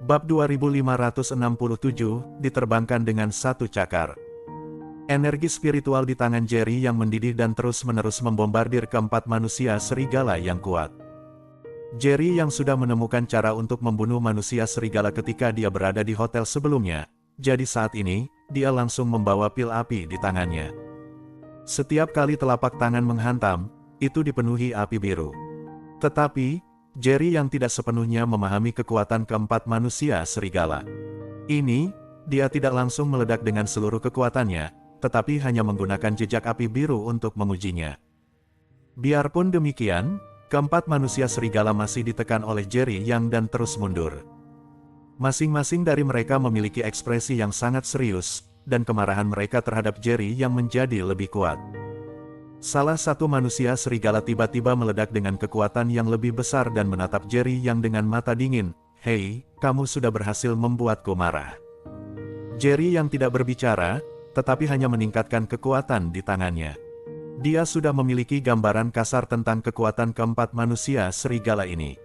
Bab 2567, diterbangkan dengan satu cakar. Energi spiritual di tangan Jerry yang mendidih dan terus-menerus membombardir keempat manusia serigala yang kuat. Jerry yang sudah menemukan cara untuk membunuh manusia serigala ketika dia berada di hotel sebelumnya, jadi saat ini, dia langsung membawa pil api di tangannya. Setiap kali telapak tangan menghantam, itu dipenuhi api biru. Tetapi, Jerry yang tidak sepenuhnya memahami kekuatan keempat manusia serigala. Ini, dia tidak langsung meledak dengan seluruh kekuatannya, tetapi hanya menggunakan jejak api biru untuk mengujinya. Biarpun demikian, keempat manusia serigala masih ditekan oleh Jerry yang dan terus mundur. Masing-masing dari mereka memiliki ekspresi yang sangat serius, dan kemarahan mereka terhadap Jerry yang menjadi lebih kuat. Salah satu manusia serigala tiba-tiba meledak dengan kekuatan yang lebih besar dan menatap Jerry yang dengan mata dingin. "Hei, kamu sudah berhasil membuatku marah." Jerry yang tidak berbicara, tetapi hanya meningkatkan kekuatan di tangannya. Dia sudah memiliki gambaran kasar tentang kekuatan keempat manusia serigala ini.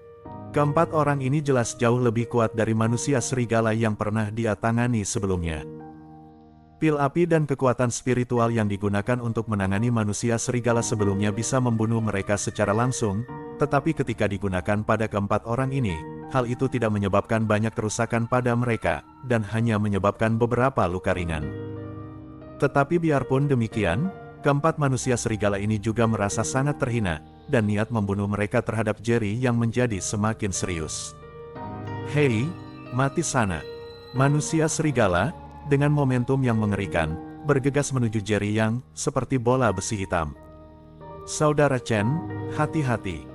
Keempat orang ini jelas jauh lebih kuat dari manusia serigala yang pernah dia tangani sebelumnya. Pil api dan kekuatan spiritual yang digunakan untuk menangani manusia serigala sebelumnya bisa membunuh mereka secara langsung, tetapi ketika digunakan pada keempat orang ini, hal itu tidak menyebabkan banyak kerusakan pada mereka, dan hanya menyebabkan beberapa luka ringan. Tetapi biarpun demikian, keempat manusia serigala ini juga merasa sangat terhina, dan niat membunuh mereka terhadap Jerry yang menjadi semakin serius. "Hei, mati sana!" Manusia serigala, dengan momentum yang mengerikan, bergegas menuju Jerry yang seperti bola besi hitam. "Saudara Chen, hati-hati."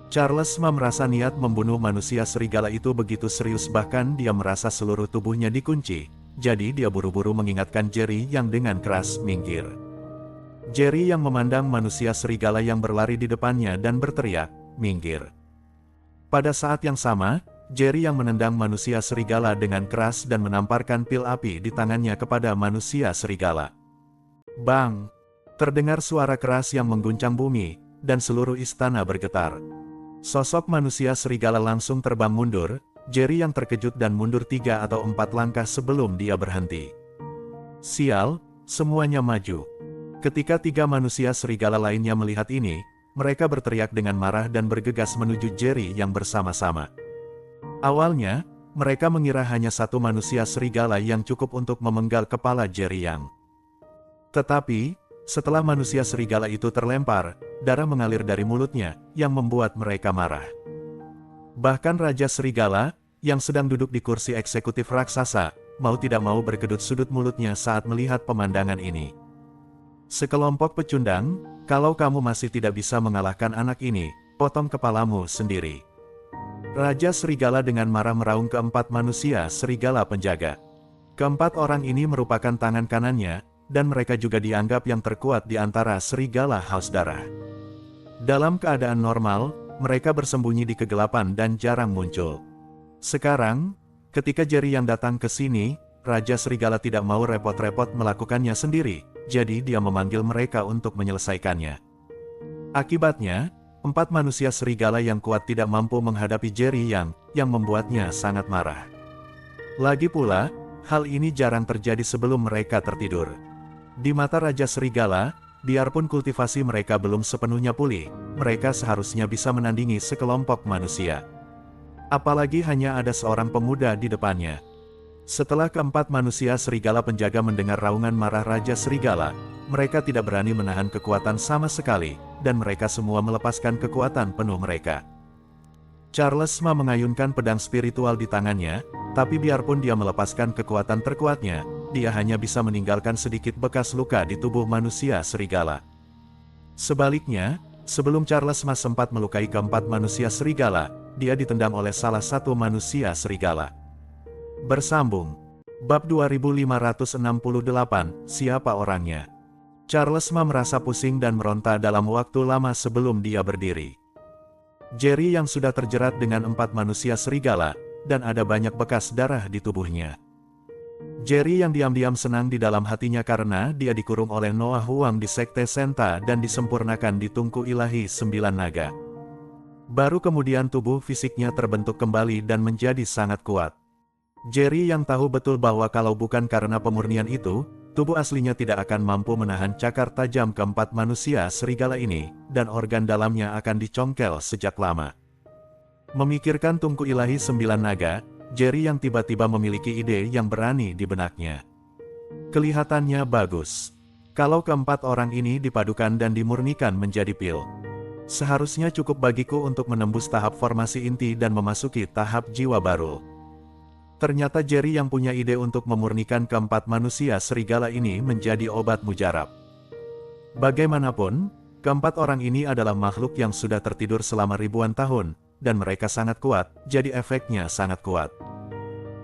Charles Ma merasa niat membunuh manusia serigala itu begitu serius, bahkan dia merasa seluruh tubuhnya dikunci, jadi dia buru-buru mengingatkan Jerry yang dengan keras minggir. Jerry yang memandang manusia serigala yang berlari di depannya dan berteriak, "Minggir!" Pada saat yang sama, Jerry yang menendang manusia serigala dengan keras dan menamparkan pil api di tangannya kepada manusia serigala. Bang! Terdengar suara keras yang mengguncang bumi, dan seluruh istana bergetar. Sosok manusia serigala langsung terbang mundur, Jerry yang terkejut dan mundur 3 atau 4 langkah sebelum dia berhenti. Sial, semuanya maju. Ketika 3 manusia serigala lainnya melihat ini, mereka berteriak dengan marah dan bergegas menuju Jerry yang bersama-sama. Awalnya, mereka mengira hanya satu manusia serigala yang cukup untuk memenggal kepala Jerry Yang. Tetapi, setelah manusia serigala itu terlempar, darah mengalir dari mulutnya, yang membuat mereka marah. Bahkan Raja Serigala, yang sedang duduk di kursi eksekutif raksasa, mau tidak mau berkedut sudut mulutnya saat melihat pemandangan ini. "Sekelompok pecundang, kalau kamu masih tidak bisa mengalahkan anak ini, potong kepalamu sendiri." Raja Serigala dengan marah meraung keempat manusia serigala penjaga. Keempat orang ini merupakan tangan kanannya, dan mereka juga dianggap yang terkuat di antara serigala haus darah. Dalam keadaan normal, mereka bersembunyi di kegelapan dan jarang muncul. Sekarang, ketika Jerry yang datang ke sini, Raja Serigala tidak mau repot-repot melakukannya sendiri, jadi dia memanggil mereka untuk menyelesaikannya. Akibatnya, 4 manusia serigala yang kuat tidak mampu menghadapi Jerry yang membuatnya sangat marah. Lagi pula, hal ini jarang terjadi sebelum mereka tertidur. Di mata Raja Serigala, biarpun kultivasi mereka belum sepenuhnya pulih, mereka seharusnya bisa menandingi sekelompok manusia. Apalagi hanya ada seorang pemuda di depannya. Setelah keempat manusia serigala penjaga mendengar raungan marah Raja Serigala, mereka tidak berani menahan kekuatan sama sekali, dan mereka semua melepaskan kekuatan penuh mereka. Charles Ma mengayunkan pedang spiritual di tangannya, tapi biarpun dia melepaskan kekuatan terkuatnya, dia hanya bisa meninggalkan sedikit bekas luka di tubuh manusia serigala. Sebaliknya, sebelum Charles Ma sempat melukai keempat manusia serigala, dia ditendang oleh salah satu manusia serigala. Bersambung. Bab 2568, siapa orangnya? Charles Ma merasa pusing dan meronta dalam waktu lama sebelum dia berdiri. Jerry yang sudah terjerat dengan 4 manusia serigala, dan ada banyak bekas darah di tubuhnya. Jerry yang diam-diam senang di dalam hatinya karena dia dikurung oleh Noah Huang di Sekte Senta dan disempurnakan di Tungku Ilahi 9 Naga. Baru kemudian tubuh fisiknya terbentuk kembali dan menjadi sangat kuat. Jerry yang tahu betul bahwa kalau bukan karena pemurnian itu, tubuh aslinya tidak akan mampu menahan cakar tajam keempat manusia serigala ini, dan organ dalamnya akan dicongkel sejak lama. Memikirkan tungku ilahi 9 naga, Jerry yang tiba-tiba memiliki ide yang berani di benaknya. Kelihatannya bagus. Kalau keempat orang ini dipadukan dan dimurnikan menjadi pil, seharusnya cukup bagiku untuk menembus tahap formasi inti dan memasuki tahap jiwa baru. Ternyata Jerry yang punya ide untuk memurnikan keempat manusia serigala ini menjadi obat mujarab. Bagaimanapun, keempat orang ini adalah makhluk yang sudah tertidur selama ribuan tahun, dan mereka sangat kuat, jadi efeknya sangat kuat.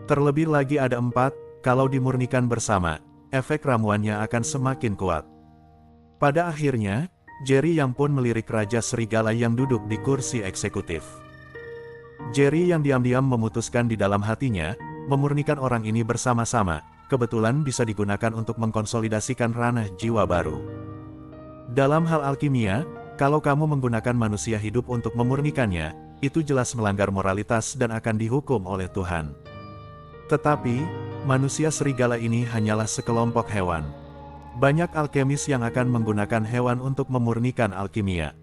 Terlebih lagi ada 4, kalau dimurnikan bersama, efek ramuannya akan semakin kuat. Pada akhirnya, Jerry yang pun melirik Raja Serigala yang duduk di kursi eksekutif. Jerry yang diam-diam memutuskan di dalam hatinya, memurnikan orang ini bersama-sama, kebetulan bisa digunakan untuk mengkonsolidasikan ranah jiwa baru. Dalam hal alkimia, kalau kamu menggunakan manusia hidup untuk memurnikannya, itu jelas melanggar moralitas dan akan dihukum oleh Tuhan. Tetapi, manusia serigala ini hanyalah sekelompok hewan. Banyak alkemis yang akan menggunakan hewan untuk memurnikan alkimia.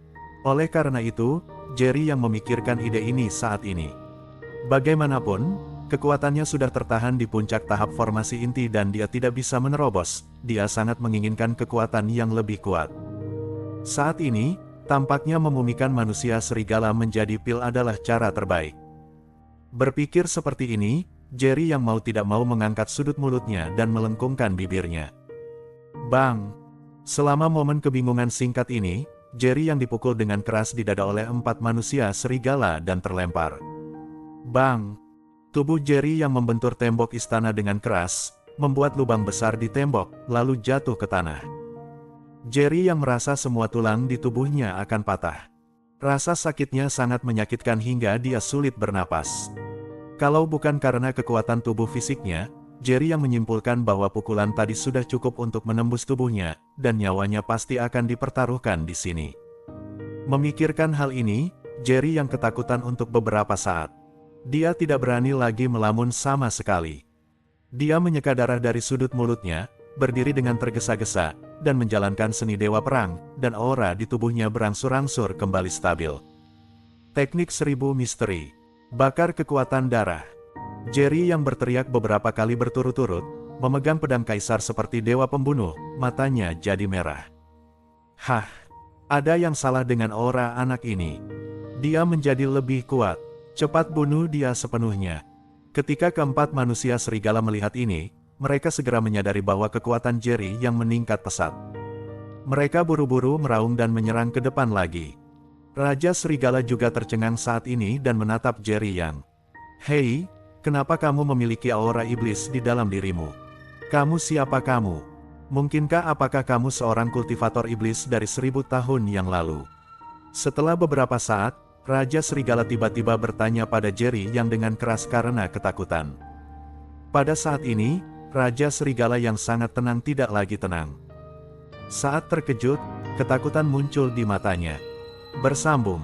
Oleh karena itu, Jerry yang memikirkan ide ini saat ini. Bagaimanapun, kekuatannya sudah tertahan di puncak tahap formasi inti dan dia tidak bisa menerobos. Dia sangat menginginkan kekuatan yang lebih kuat. Saat ini, tampaknya memumikan manusia serigala menjadi pil adalah cara terbaik. Berpikir seperti ini, Jerry yang mau tidak mau mengangkat sudut mulutnya dan melengkungkan bibirnya. Bang! Selama momen kebingungan singkat ini, Jerry yang dipukul dengan keras di dada oleh 4 manusia serigala dan terlempar. Bang! Tubuh Jerry yang membentur tembok istana dengan keras, membuat lubang besar di tembok, lalu jatuh ke tanah. Jerry yang merasa semua tulang di tubuhnya akan patah. Rasa sakitnya sangat menyakitkan hingga dia sulit bernapas. Kalau bukan karena kekuatan tubuh fisiknya, Jerry yang menyimpulkan bahwa pukulan tadi sudah cukup untuk menembus tubuhnya, dan nyawanya pasti akan dipertaruhkan di sini. Memikirkan hal ini, Jerry yang ketakutan untuk beberapa saat. Dia tidak berani lagi melamun sama sekali. Dia menyeka darah dari sudut mulutnya, berdiri dengan tergesa-gesa, dan menjalankan seni dewa perang, dan aura di tubuhnya berangsur-angsur kembali stabil. Teknik 1000 misteri. Bakar kekuatan darah. Jerry yang berteriak beberapa kali berturut-turut, memegang pedang kaisar seperti dewa pembunuh, matanya jadi merah. Hah, ada yang salah dengan aura anak ini. Dia menjadi lebih kuat. Cepat bunuh dia sepenuhnya. Ketika keempat manusia serigala melihat ini, mereka segera menyadari bahwa kekuatan Jerry yang meningkat pesat. Mereka buru-buru meraung dan menyerang ke depan lagi. Raja Serigala juga tercengang saat ini dan menatap Jerry yang, "Hei, kenapa kamu memiliki aura iblis di dalam dirimu? Kamu siapa kamu? Mungkinkah apakah kamu seorang kultivator iblis dari 1000 tahun yang lalu?" Setelah beberapa saat, Raja Serigala tiba-tiba bertanya pada Jerry yang dengan keras karena ketakutan. Pada saat ini, Raja Serigala yang sangat tenang tidak lagi tenang. Saat terkejut, ketakutan muncul di matanya. Bersambung.